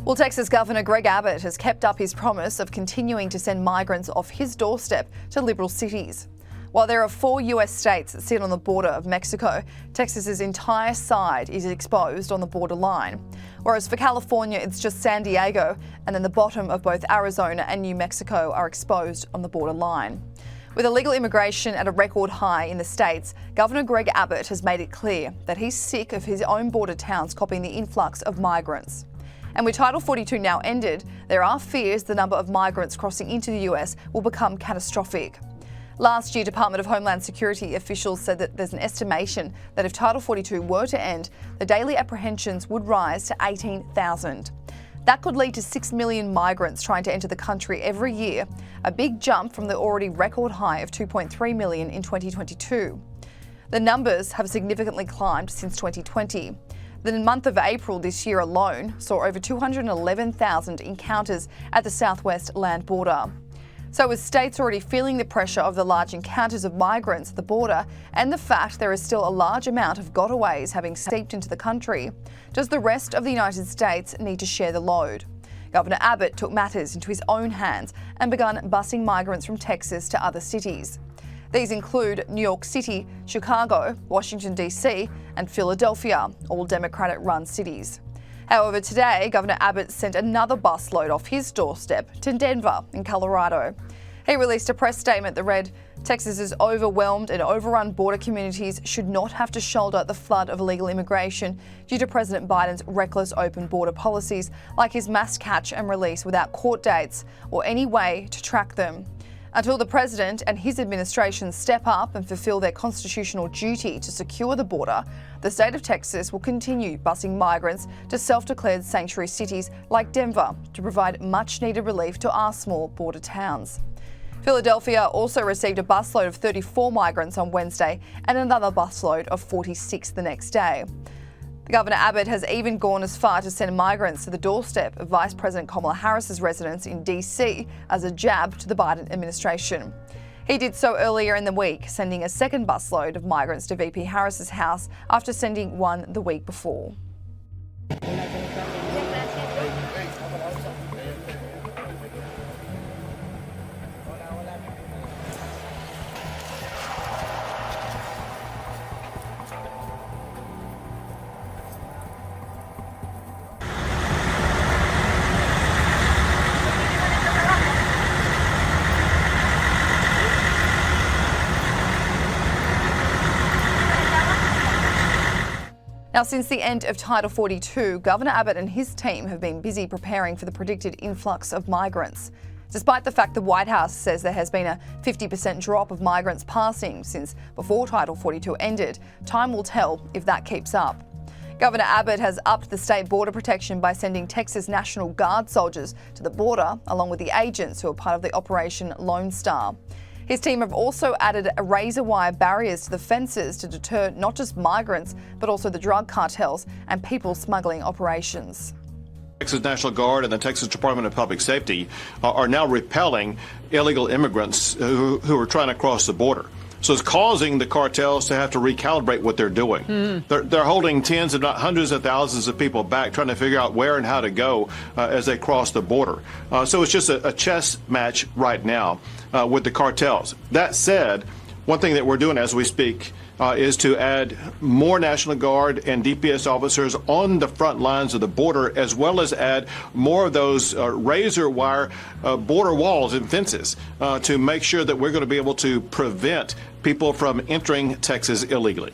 Well, Texas Governor Greg Abbott has kept up his promise of continuing to send migrants off his doorstep to liberal cities. While there are 4 US states that sit on the border of Mexico, Texas's entire side is exposed on the borderline. Whereas for California, it's just San Diego, and then the bottom of both Arizona and New Mexico are exposed on the borderline. With illegal immigration at a record high in the states, Governor Greg Abbott has made it clear that he's sick of his own border towns copying the influx of migrants. And with Title 42 now ended, there are fears the number of migrants crossing into the US will become catastrophic. Last year, Department of Homeland Security officials said that there's an estimation that if Title 42 were to end, the daily apprehensions would rise to 18,000. That could lead to 6 million migrants trying to enter the country every year, a big jump from the already record high of 2.3 million in 2022. The numbers have significantly climbed since 2020. The month of April this year alone saw over 211,000 encounters at the southwest land border. So with states already feeling the pressure of the large encounters of migrants at the border and the fact there is still a large amount of gotaways having seeped into the country, does the rest of the United States need to share the load? Governor Abbott took matters into his own hands and began busing migrants from Texas to other cities. These include New York City, Chicago, Washington DC and Philadelphia, all Democratic-run cities. However, today, Governor Abbott sent another busload off his doorstep to Denver in Colorado. He released a press statement that read, "Texas's overwhelmed and overrun border communities should not have to shoulder the flood of illegal immigration due to President Biden's reckless open border policies, like his mass catch and release without court dates or any way to track them. Until the president and his administration step up and fulfill their constitutional duty to secure the border, the state of Texas will continue busing migrants to self-declared sanctuary cities like Denver to provide much-needed relief to our small border towns." Philadelphia also received a busload of 34 migrants on Wednesday and another busload of 46 the next day. Governor Abbott has even gone as far to send migrants to the doorstep of Vice President Kamala Harris's residence in DC as a jab to the Biden administration. He did so earlier in the week, sending a second busload of migrants to VP Harris's house after sending one the week before. Now, since the end of Title 42, Governor Abbott and his team have been busy preparing for the predicted influx of migrants. Despite the fact the White House says there has been a 50% drop of migrants passing since before Title 42 ended, time will tell if that keeps up. Governor Abbott has upped the state border protection by sending Texas National Guard soldiers to the border, along with the agents who are part of the Operation Lone Star. His team have also added razor wire barriers to the fences to deter not just migrants, but also the drug cartels and people smuggling operations. Texas National Guard and the Texas Department of Public Safety are now repelling illegal immigrants who are trying to cross the border. So it's causing the cartels to have to recalibrate what they're doing. They're holding tens, if not hundreds of thousands of people back, trying to figure out where and how to go as they cross the border. So it's just a chess match right now with the cartels. That said, one thing that we're doing as we speak is to add more National Guard and DPS officers on the front lines of the border, as well as add more of those razor wire border walls and fences to make sure that we're going to be able to prevent people from entering Texas illegally.